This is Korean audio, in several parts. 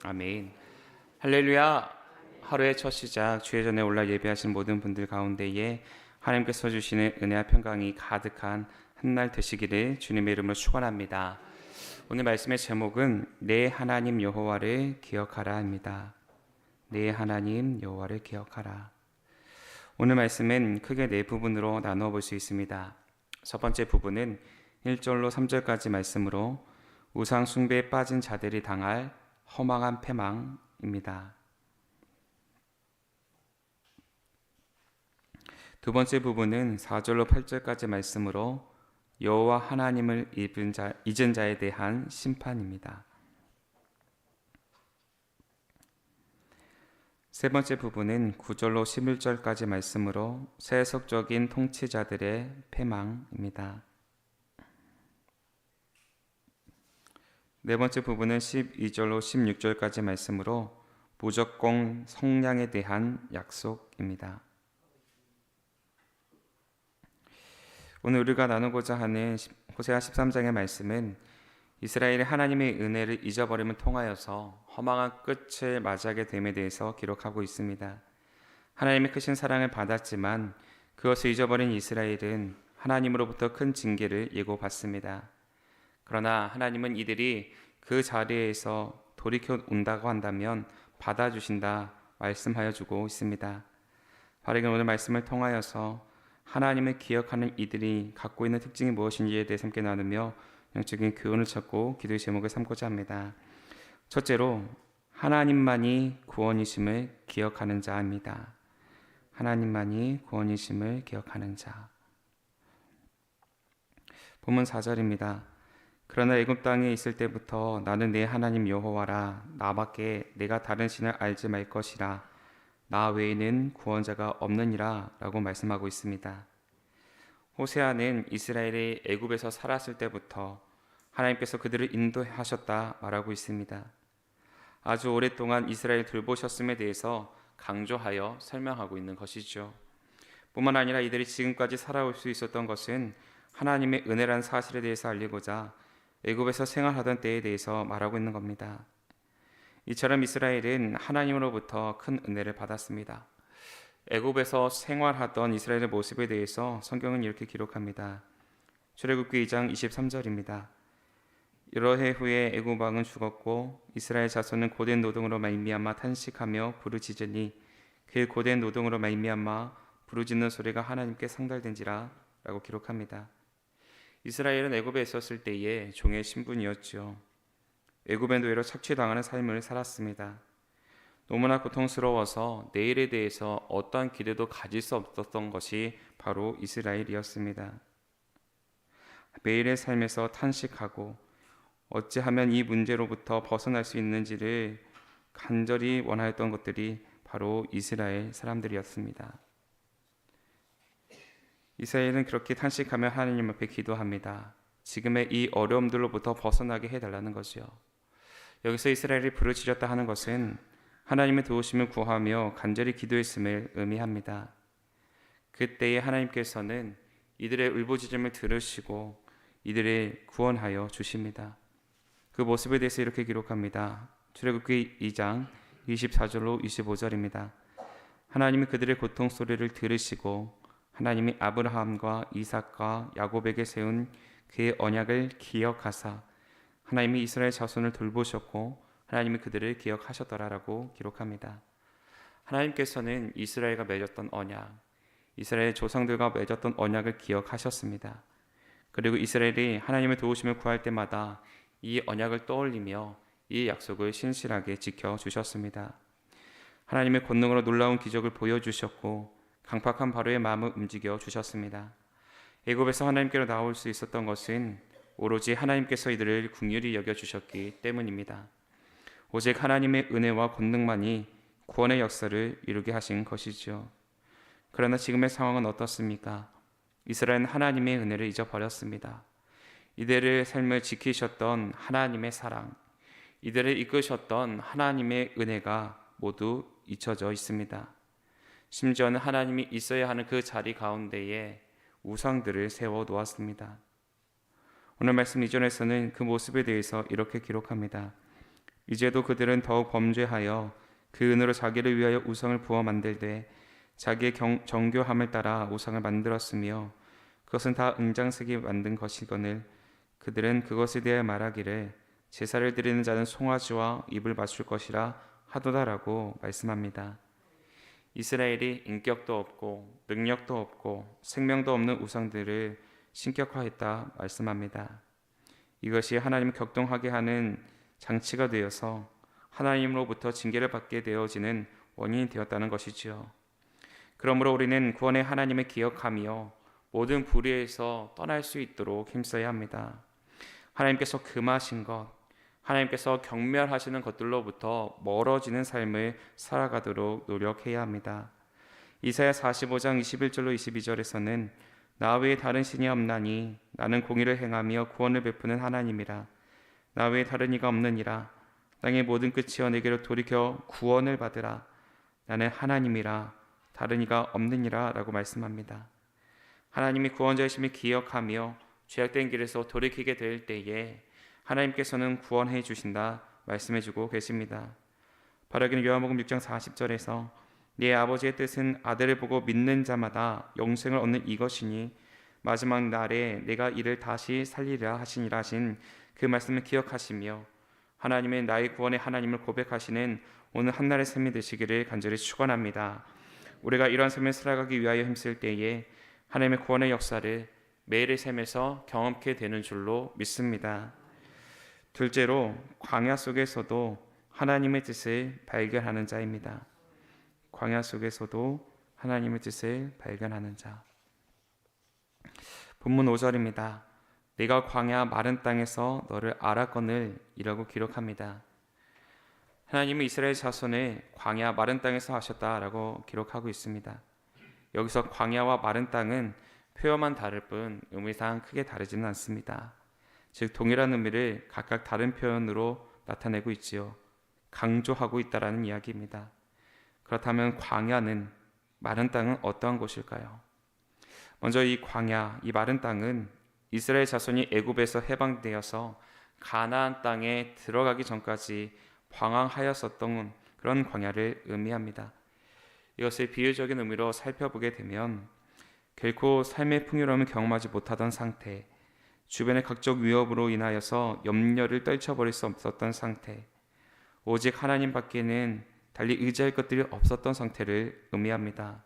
아멘. 할렐루야. 하루의 첫 시작 주의 전에 올라 예배하신 모든 분들 가운데에 하나님께서 주시는 은혜와 평강이 가득한 한 날 되시기를 주님의 이름으로 축원합니다. 오늘 말씀의 제목은 내 하나님 여호와를 기억하라입니다. 내 하나님 여호와를 기억하라. 오늘 말씀은 크게 네 부분으로 나누어 볼 수 있습니다. 첫 번째 부분은 1절로 3절까지 말씀으로 우상 숭배에 빠진 자들이 당할 허망한 패망입니다. 두 번째 부분은 4절로 8절까지 말씀으로 여호와 하나님을 잊은 자에 대한 심판입니다. 세 번째 부분은 9절로 11절까지 말씀으로 세속적인 통치자들의 패망입니다. 네 번째 부분은 12절로 16절까지 말씀으로 무조건 성량에 대한 약속입니다. 오늘 우리가 나누고자 하는 호세아 13장의 말씀은 이스라엘이 하나님의 은혜를 잊어버림을 통하여서 허망한 끝을 맞이하게 됨에 대해서 기록하고 있습니다. 하나님의 크신 사랑을 받았지만 그것을 잊어버린 이스라엘은 하나님으로부터 큰 징계를 예고받습니다. 그러나 하나님은 이들이 그 자리에서 돌이켜 온다고 한다면 받아주신다 말씀하여 주고 있습니다. 바로 오늘 말씀을 통하여서 하나님을 기억하는 이들이 갖고 있는 특징이 무엇인지에 대해 함께 나누며 영적인 교훈을 찾고 기도의 제목을 삼고자 합니다. 첫째로 하나님만이 구원이심을 기억하는 자입니다. 하나님만이 구원이심을 기억하는 자. 본문 4절입니다. 그러나 애굽 땅에 있을 때부터 나는 내 하나님 여호와라. 나밖에 내가 다른 신을 알지 말 것이라. 나 외에는 구원자가 없느니라 라고 말씀하고 있습니다. 호세아는 이스라엘이 애굽에서 살았을 때부터 하나님께서 그들을 인도하셨다 말하고 있습니다. 아주 오랫동안 이스라엘 돌보셨음에 대해서 강조하여 설명하고 있는 것이죠. 뿐만 아니라 이들이 지금까지 살아올 수 있었던 것은 하나님의 은혜라는 사실에 대해서 알리고자 애굽에서 생활하던 때에 대해서 말하고 있는 겁니다. 이처럼 이스라엘은 하나님으로부터 큰 은혜를 받았습니다. 애굽에서 생활하던 이스라엘의 모습에 대해서 성경은 이렇게 기록합니다. 출애굽기 2장 23절입니다. 여러 해 후에 애굽 왕은 죽었고 이스라엘 자손은 고된 노동으로 말미암아 탄식하며 부르짖으니 그 고된 노동으로 말미암아 부르짖는 소리가 하나님께 상달된지라 라고 기록합니다. 이스라엘은 애굽에 있었을 때에 종의 신분이었죠. 애굽의 노예로 착취당하는 삶을 살았습니다. 너무나 고통스러워서 내일에 대해서 어떠한 기대도 가질 수 없었던 것이 바로 이스라엘이었습니다. 매일의 삶에서 탄식하고 어찌하면 이 문제로부터 벗어날 수 있는지를 간절히 원하였던 것들이 바로 이스라엘 사람들이었습니다. 이스라엘은 그렇게 탄식하며 하나님 앞에 기도합니다. 지금의 이 어려움들로부터 벗어나게 해달라는 거죠. 여기서 이스라엘이 부르짖었다 하는 것은 하나님의 도우심을 구하며 간절히 기도했음을 의미합니다. 그때에 하나님께서는 이들의 울부짖음을 들으시고 이들을 구원하여 주십니다. 그 모습에 대해서 이렇게 기록합니다. 출애굽기 2장 24절로 25절입니다. 하나님이 그들의 고통 소리를 들으시고 하나님이 아브라함과 이삭과 야곱에게 세운 그의 언약을 기억하사 하나님이 이스라엘 자손을 돌보셨고 하나님이 그들을 기억하셨더라라고 기록합니다. 하나님께서는 이스라엘과 맺었던 언약, 이스라엘 조상들과 맺었던 언약을 기억하셨습니다. 그리고 이스라엘이 하나님의 도우심을 구할 때마다 이 언약을 떠올리며 이 약속을 신실하게 지켜주셨습니다. 하나님의 권능으로 놀라운 기적을 보여주셨고 강팍한 바로의 마음을 움직여 주셨습니다. 애굽에서 하나님께로 나올 수 있었던 것은 오로지 하나님께서 이들을 긍휼히 여겨주셨기 때문입니다. 오직 하나님의 은혜와 권능만이 구원의 역사를 이루게 하신 것이죠. 그러나 지금의 상황은 어떻습니까? 이스라엘은 하나님의 은혜를 잊어버렸습니다. 이들의 삶을 지키셨던 하나님의 사랑, 이들을 이끄셨던 하나님의 은혜가 모두 잊혀져 있습니다. 심지어는 하나님이 있어야 하는 그 자리 가운데에 우상들을 세워 놓았습니다. 오늘 말씀 이전에서는 그 모습에 대해서 이렇게 기록합니다. 이제도 그들은 더욱 범죄하여 그 은으로 자기를 위하여 우상을 부어 만들되 자기의 정교함을 따라 우상을 만들었으며 그것은 다 은장색이 만든 것이거늘 그들은 그것에 대해 말하기를 제사를 드리는 자는 송아지와 입을 맞출 것이라 하도다라고 말씀합니다. 이스라엘이 인격도 없고 능력도 없고 생명도 없는 우상들을 신격화했다 말씀합니다. 이것이 하나님을 격동하게 하는 장치가 되어서 하나님으로부터 징계를 받게 되어지는 원인이 되었다는 것이지요. 그러므로 우리는 구원의 하나님을 기억하며 모든 불의에서 떠날 수 있도록 힘써야 합니다. 하나님께서 금하신 것, 하나님께서 경멸하시는 것들로부터 멀어지는 삶을 살아가도록 노력해야 합니다. 이사야 45장 21절로 22절에서는 나 외에 다른 신이 없나니 나는 공의를 행하며 구원을 베푸는 하나님이라. 나 외에 다른 이가 없느니라. 땅의 모든 끝이여 내게로 돌이켜 구원을 받으라. 나는 하나님이라 다른 이가 없느니라 라고 말씀합니다. 하나님이 구원자이심을 기억하며 죄악된 길에서 돌이키게 될 때에 하나님께서는 구원해 주신다 말씀해 주고 계십니다. 바로 여기는 요한복음 6장 40절에서 네 아버지의 뜻은 아들을 보고 믿는 자마다 영생을 얻는 이것이니 마지막 날에 내가 이를 다시 살리리라 하시니라 하신 그 말씀을 기억하시며 하나님의 나의 구원의 하나님을 고백하시는 오늘 한날의 삶이 되시기를 간절히 축원합니다. 우리가 이러한 삶을 살아가기 위하여 힘쓸 때에 하나님의 구원의 역사를 매일의 삶에서 경험하게 되는 줄로 믿습니다. 둘째로 광야 속에서도 하나님의 뜻을 발견하는 자입니다. 광야 속에서도 하나님의 뜻을 발견하는 자. 본문 5절입니다. 내가 광야 마른 땅에서 너를 알았거늘 이라고 기록합니다. 하나님은 이스라엘 자손을 광야 마른 땅에서 하셨다라고 기록하고 있습니다. 여기서 광야와 마른 땅은 표현만 다를 뿐 의미상 크게 다르지는 않습니다. 즉 동일한 의미를 각각 다른 표현으로 나타내고 있지요. 강조하고 있다라는 이야기입니다. 그렇다면 광야는 마른 땅은 어떠한 곳일까요? 먼저 이 광야, 이 마른 땅은 이스라엘 자손이 애굽에서 해방되어서 가나안 땅에 들어가기 전까지 방황하였었던 그런 광야를 의미합니다. 이것을 비유적인 의미로 살펴보게 되면 결코 삶의 풍요로움을 경험하지 못하던 상태, 주변의 각종 위협으로 인하여서 염려를 떨쳐버릴 수 없었던 상태, 오직 하나님 밖에는 달리 의지할 것들이 없었던 상태를 의미합니다.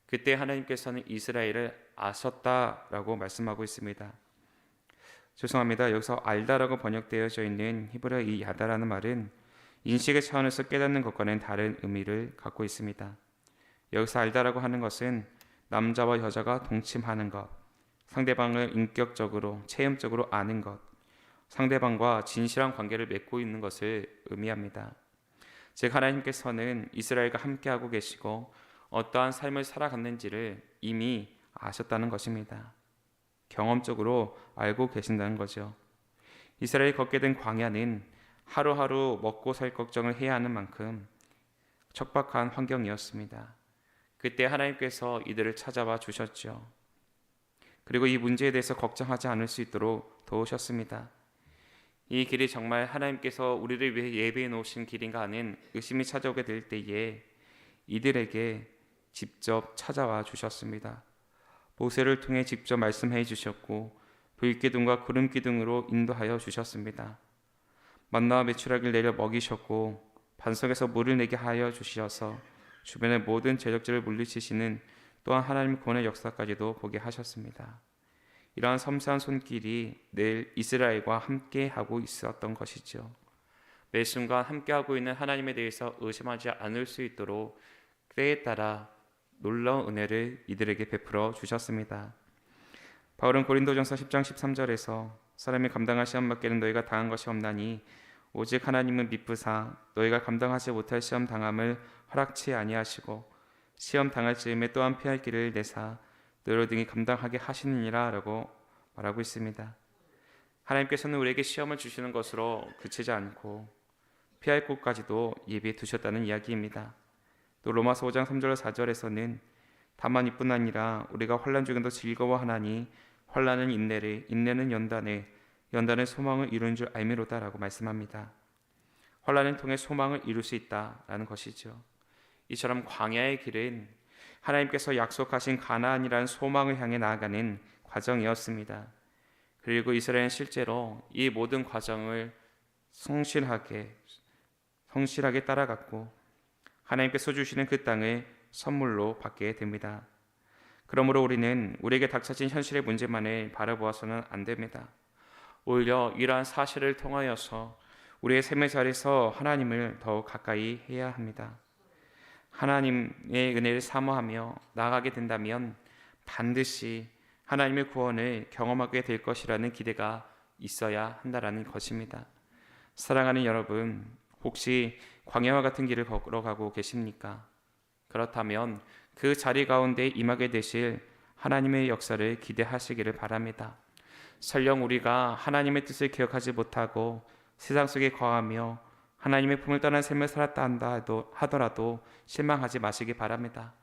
그때 하나님께서는 이스라엘을 아셨다라고 말씀하고 있습니다. 죄송합니다. 여기서 알다라고 번역되어져 있는 히브리어 이 야다라는 말은 인식의 차원에서 깨닫는 것과는 다른 의미를 갖고 있습니다. 여기서 알다라고 하는 것은 남자와 여자가 동침하는 것, 상대방을 인격적으로, 체험적으로 아는 것, 상대방과 진실한 관계를 맺고 있는 것을 의미합니다. 즉 하나님께서는 이스라엘과 함께하고 계시고 어떠한 삶을 살아갔는지를 이미 아셨다는 것입니다. 경험적으로 알고 계신다는 거죠. 이스라엘이 걷게 된 광야는 하루하루 먹고 살 걱정을 해야 하는 만큼 척박한 환경이었습니다. 그때 하나님께서 이들을 찾아와 주셨죠. 그리고 이 문제에 대해서 걱정하지 않을 수 있도록 도우셨습니다. 이 길이 정말 하나님께서 우리를 위해 예배해 놓으신 길인가 하는 의심이 찾아오게 될 때에 이들에게 직접 찾아와 주셨습니다. 모세를 통해 직접 말씀해 주셨고 불기둥과 구름기둥으로 인도하여 주셨습니다. 만나와 메추라기를 내려 먹이셨고 반석에서 물을 내게 하여 주셔서 주변의 모든 죄적들을 물리치시는 또한 하나님의 구원의 역사까지도 보게 하셨습니다. 이러한 섬세한 손길이 늘 이스라엘과 함께하고 있었던 것이죠. 매 순간 함께하고 있는 하나님에 대해서 의심하지 않을 수 있도록 때에 따라 놀라운 은혜를 이들에게 베풀어 주셨습니다. 바울은 고린도전서 10장 13절에서 사람이 감당할 시험 밖에는 너희가 당한 것이 없나니 오직 하나님은 미쁘사 너희가 감당하지 못할 시험 당함을 허락치 아니하시고 시험 당할 즈음에 또한 피할 길을 내사 너희로 등이 감당하게 하시느니라 라고 말하고 있습니다. 하나님께서는 우리에게 시험을 주시는 것으로 그치지 않고 피할 곳까지도 예비해 두셨다는 이야기입니다. 또 로마서 5장 3절 4절에서는 다만 이뿐 아니라 우리가 환난 중에도 즐거워하나니 환난은 인내를, 인내는 연단을, 연단은 소망을 이루는 줄 알미로다라고 말씀합니다. 혼란을 통해 소망을 이룰 수 있다라는 것이죠. 이처럼 광야의 길은 하나님께서 약속하신 가나안이라는 소망을 향해 나아가는 과정이었습니다. 그리고 이스라엘은 실제로 이 모든 과정을 성실하게 따라갔고 하나님께서 주시는 그 땅을 선물로 받게 됩니다. 그러므로 우리는 우리에게 닥쳐진 현실의 문제만을 바라보아서는 안 됩니다. 오히려 이러한 사실을 통하여서 우리의 삶의 자리에서 하나님을 더욱 가까이 해야 합니다. 하나님의 은혜를 사모하며 나아가게 된다면 반드시 하나님의 구원을 경험하게 될 것이라는 기대가 있어야 한다라는 것입니다. 사랑하는 여러분, 혹시 광야와 같은 길을 걸어가고 계십니까? 그렇다면 그 자리 가운데 임하게 되실 하나님의 역사를 기대하시기를 바랍니다. 설령 우리가 하나님의 뜻을 기억하지 못하고 세상 속에 거하며 하나님의 품을 떠난 삶을 살았다 하더라도 실망하지 마시기 바랍니다.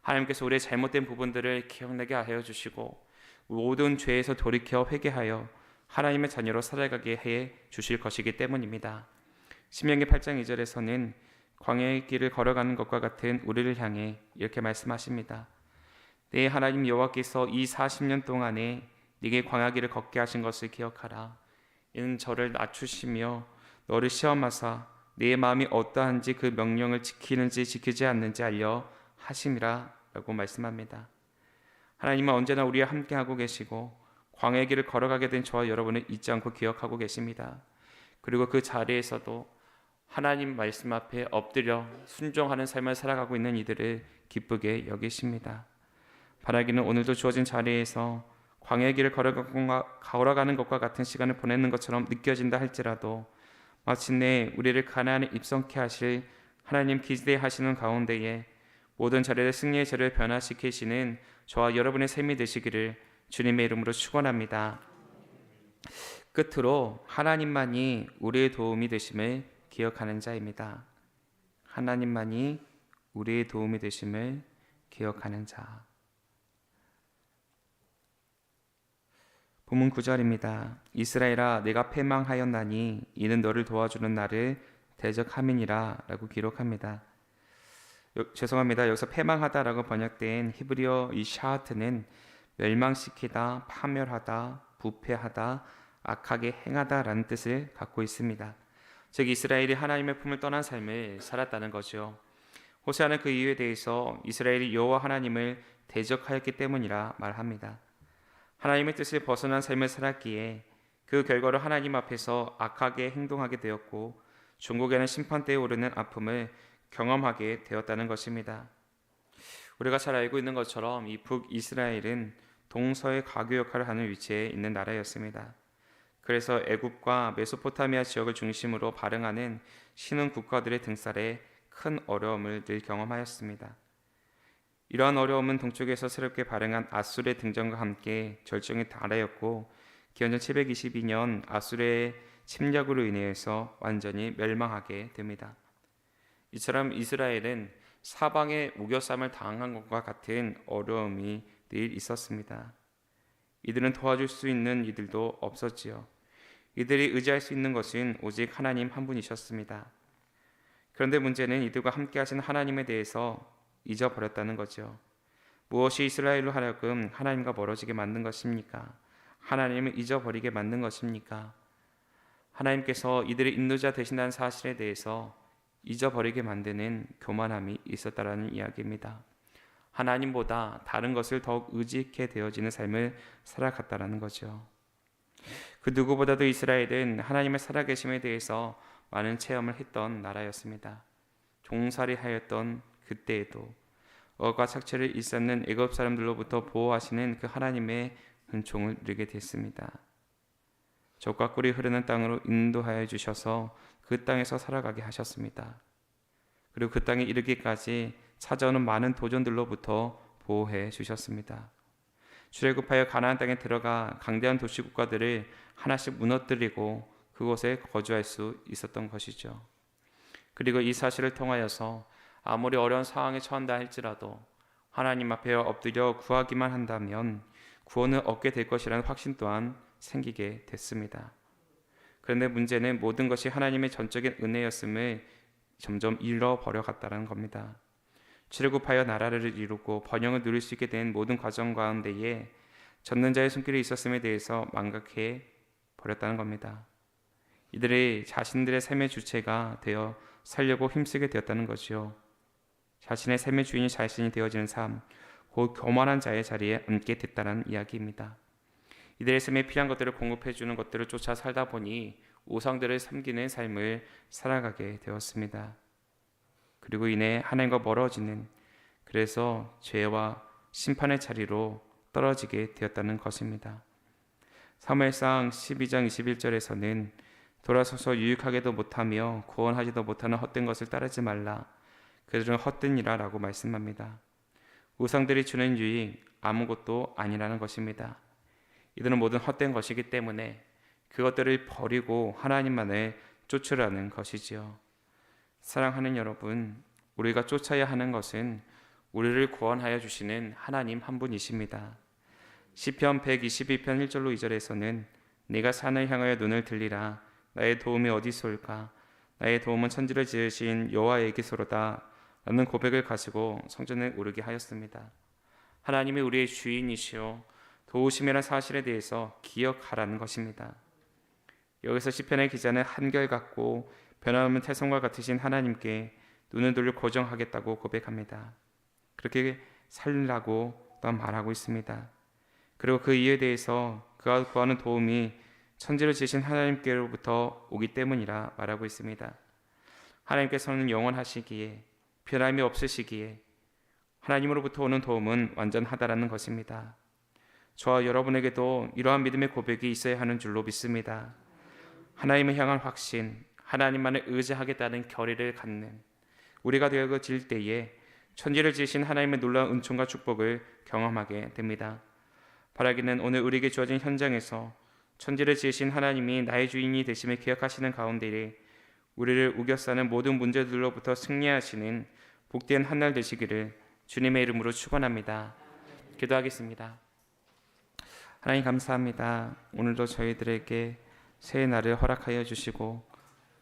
하나님께서 우리의 잘못된 부분들을 기억나게 하여 주시고 모든 죄에서 돌이켜 회개하여 하나님의 자녀로 살아가게 해 주실 것이기 때문입니다. 신명기 8장 2절에서는 광야의 길을 걸어가는 것과 같은 우리를 향해 이렇게 말씀하십니다. 내 하나님 여호와께서 이 40년 동안에 네게 광야길을 걷게 하신 것을 기억하라. 이는 저를 낮추시며 너를 시험하사 네 마음이 어떠한지 그 명령을 지키는지 지키지 않는지 알려 하심이라 라고 말씀합니다. 하나님은 언제나 우리와 함께하고 계시고 광야의 길을 걸어가게 된 저와 여러분을 잊지 않고 기억하고 계십니다. 그리고 그 자리에서도 하나님 말씀 앞에 엎드려 순종하는 삶을 살아가고 있는 이들을 기쁘게 여기십니다. 바라기는 오늘도 주어진 자리에서 광야의 길을 걸어가는 것과 같은 시간을 보내는 것처럼 느껴진다 할지라도 마침내 우리를 가나안에 입성케 하실 하나님 기대하시는 가운데에 모든 자리를 승리의 자리를 변화시키시는 저와 여러분의 삶이 되시기를 주님의 이름으로 축원합니다. 끝으로 하나님만이 우리의 도움이 되심을 기억하는 자입니다. 하나님만이 우리의 도움이 되심을 기억하는 자. 본문 9절입니다. 이스라엘아 내가 패망하였나니 이는 너를 도와주는 나를 대적함이니라 라고 기록합니다. 죄송합니다. 여기서 패망하다라고 번역된 히브리어 이 샤하트는 멸망시키다, 파멸하다, 부패하다, 악하게 행하다라는 뜻을 갖고 있습니다. 즉 이스라엘이 하나님의 품을 떠난 삶을 살았다는 거죠. 호세아는 그 이유에 대해서 이스라엘이 여호와 하나님을 대적하였기 때문이라 말합니다. 하나님의 뜻을 벗어난 삶을 살았기에 그 결과로 하나님 앞에서 악하게 행동하게 되었고 종국에는 심판대에 오르는 아픔을 경험하게 되었다는 것입니다. 우리가 잘 알고 있는 것처럼 이 북이스라엘은 동서의 가교 역할을 하는 위치에 있는 나라였습니다. 그래서 애굽과 메소포타미아 지역을 중심으로 발흥하는 신흥 국가들의 등살에 큰 어려움을 늘 경험하였습니다. 이러한 어려움은 동쪽에서 새롭게 발흥한 아수르의 등장과 함께 절정에 달하였고 기원전 722년 아수르의 침략으로 인해서 완전히 멸망하게 됩니다. 이처럼 이스라엘은 사방에 우겨쌈을 당한 것과 같은 어려움이 늘 있었습니다. 이들은 도와줄 수 있는 이들도 없었지요. 이들이 의지할 수 있는 것은 오직 하나님 한 분이셨습니다. 그런데 문제는 이들과 함께 하신 하나님에 대해서 잊어버렸다는 거죠. 무엇이 이스라엘로 하여금 하나님과 멀어지게 만든 것입니까? 하나님을 잊어버리게 만든 것입니까? 하나님께서 이들의 인도자 되신다는 사실에 대해서 잊어버리게 만드는 교만함이 있었다라는 이야기입니다. 하나님보다 다른 것을 더욱 의지하게 되어지는 삶을 살아갔다라는 거죠. 그 누구보다도 이스라엘은 하나님의 살아계심에 대해서 많은 체험을 했던 나라였습니다. 종살이 하였던 그때에도 어과 착취를 일삼는 애굽 사람들로부터 보호하시는 그 하나님의 은총을 누리게 됐습니다. 젖과 꿀이 흐르는 땅으로 인도하여 주셔서 그 땅에서 살아가게 하셨습니다. 그리고 그 땅에 이르기까지 찾아오는 많은 도전들로부터 보호해 주셨습니다. 출애굽하여 가나안 땅에 들어가 강대한 도시 국가들을 하나씩 무너뜨리고 그곳에 거주할 수 있었던 것이죠. 그리고 이 사실을 통하여서 아무리 어려운 상황에 처한다 할지라도 하나님 앞에 엎드려 구하기만 한다면 구원을 얻게 될 것이라는 확신 또한 생기게 됐습니다. 그런데 문제는 모든 것이 하나님의 전적인 은혜였음을 점점 잃어버려 갔다는 겁니다. 출애굽하여 나라를 이루고 번영을 누릴 수 있게 된 모든 과정 가운데에 젖는 자의 손길이 있었음에 대해서 망각해 버렸다는 겁니다. 이들이 자신들의 삶의 주체가 되어 살려고 힘쓰게 되었다는 것이요. 자신의 삶의 주인이 자신이 되어지는 삶, 곧 교만한 자의 자리에 앉게 됐다는 이야기입니다. 이들의 삶에 필요한 것들을 공급해 주는 것들을 쫓아 살다 보니 우상들을 섬기는 삶을 살아가게 되었습니다. 그리고 이내 하나님과 멀어지는, 그래서 죄와 심판의 자리로 떨어지게 되었다는 것입니다. 사무엘상 12장 21절에서는 돌아서서 유익하게도 못하며 구원하지도 못하는 헛된 것을 따르지 말라. 그들은 헛되니라 라고 말씀합니다. 우상들이 주는 유익 아무것도 아니라는 것입니다. 이들은 모든 헛된 것이기 때문에 그것들을 버리고 하나님만을 쫓으라는 것이지요. 사랑하는 여러분, 우리가 쫓아야 하는 것은 우리를 구원하여 주시는 하나님 한 분이십니다. 시편 122편 1절로 2절에서는 네가 산을 향하여 눈을 들리라. 나의 도움이 어디서올까? 나의 도움은 천지를 지으신 여호와에게서로다. 라는 고백을 가지고 성전에 오르게 하였습니다. 하나님이 우리의 주인이시오 도우심이라는 사실에 대해서 기억하라는 것입니다. 여기서 시편의 기자는 한결같고 변함없는 태성과 같으신 하나님께 눈을 돌려 고정하겠다고 고백합니다. 그렇게 살라고 또한 말하고 있습니다. 그리고 그 이유에 대해서 그가 구하는 도움이 천지를 지으신 하나님께로부터 오기 때문이라 말하고 있습니다. 하나님께서는 영원하시기에 변함이 없으시기에 하나님으로부터 오는 도움은 완전하다라는 것입니다. 저와 여러분에게도 이러한 믿음의 고백이 있어야 하는 줄로 믿습니다. 하나님을 향한 확신, 하나님만을 의지하겠다는 결의를 갖는 우리가 되어질 때에 천지를 지으신 하나님의 놀라운 은총과 축복을 경험하게 됩니다. 바라기는 오늘 우리에게 주어진 현장에서 천지를 지으신 하나님이 나의 주인이 되심을 기억하시는 가운데에 우리를 우겨싸는 모든 문제들로부터 승리하시는 복된 한 날 되시기를 주님의 이름으로 축원합니다. 기도하겠습니다. 하나님 감사합니다. 오늘도 저희들에게 새 날을 허락하여 주시고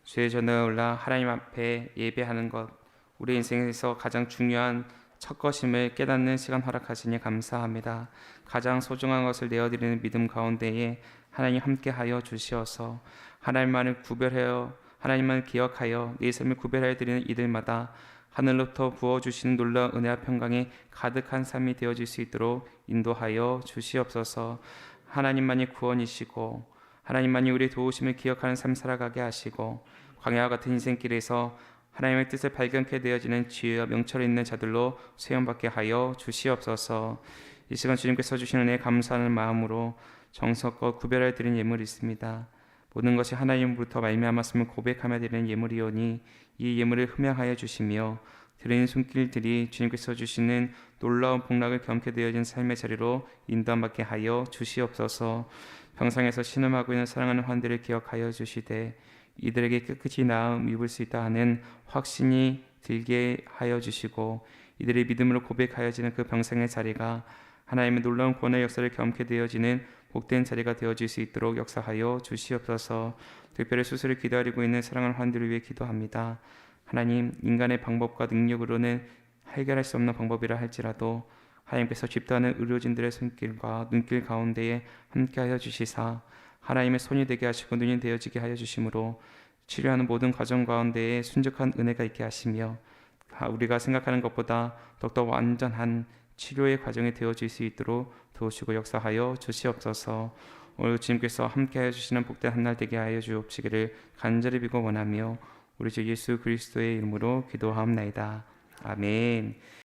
주의 전에 올라 하나님 앞에 예배하는 것, 우리 인생에서 가장 중요한 첫 것임을 깨닫는 시간 허락하시니 감사합니다. 가장 소중한 것을 내어드리는 믿음 가운데에 하나님 함께하여 주시어서 하나님만을 구별하여 하나님만을 기억하여 내 삶을 구별하여 드리는 이들마다 하늘로부터 부어주시는 놀라운 은혜와 평강이 가득한 삶이 되어질 수 있도록 인도하여 주시옵소서. 하나님만이 구원이시고 하나님만이 우리의 도우심을 기억하는 삶 살아가게 하시고 광야와 같은 인생길에서 하나님의 뜻을 발견케 되어지는 지혜와 명철이 있는 자들로 세움받게 하여 주시옵소서. 이 시간 주님께서 주시는 은혜에 감사하는 마음으로 정성껏 구별하여 드린 예물이 있습니다. 모든 것이 하나님으로부터 말미암았음을 고백하며 드리는 예물이오니 이 예물을 흠양하여 주시며 드리는 손길들이 주님께서 주시는 놀라운 복락을 경험케 되어진 삶의 자리로 인도함받게 하여 주시옵소서. 평상에서 신음하고 있는 사랑하는 환들을 기억하여 주시되 이들에게 깨끗이 나음 입을 수 있다 하는 확신이 들게 하여 주시고 이들의 믿음으로 고백하여지는 그 평생의 자리가 하나님의 놀라운 구원의 역사를 경험케 되어지는 복된 자리가 되어질 수 있도록 역사하여 주시옵소서. 특별히 수술을 기다리고 있는 사랑하는 환들을 위해 기도합니다. 하나님, 인간의 방법과 능력으로는 해결할 수 없는 방법이라 할지라도 하나님께서 집도하는 의료진들의 손길과 눈길 가운데에 함께하여 주시사 하나님의 손이 되게 하시고 눈이 되어지게 하여 주심으로 치료하는 모든 과정 가운데에 순적한 은혜가 있게 하시며 우리가 생각하는 것보다 더욱더 완전한 치료의 과정이 되어질 수 있도록 도우시고 역사하여 주시옵소서. 오늘 주님께서 함께하여 주시는 복된 한날 되게 하여 주옵시기를 간절히 비고 원하며 우리 주 예수 그리스도의 이름으로 기도하옵나이다. 아멘.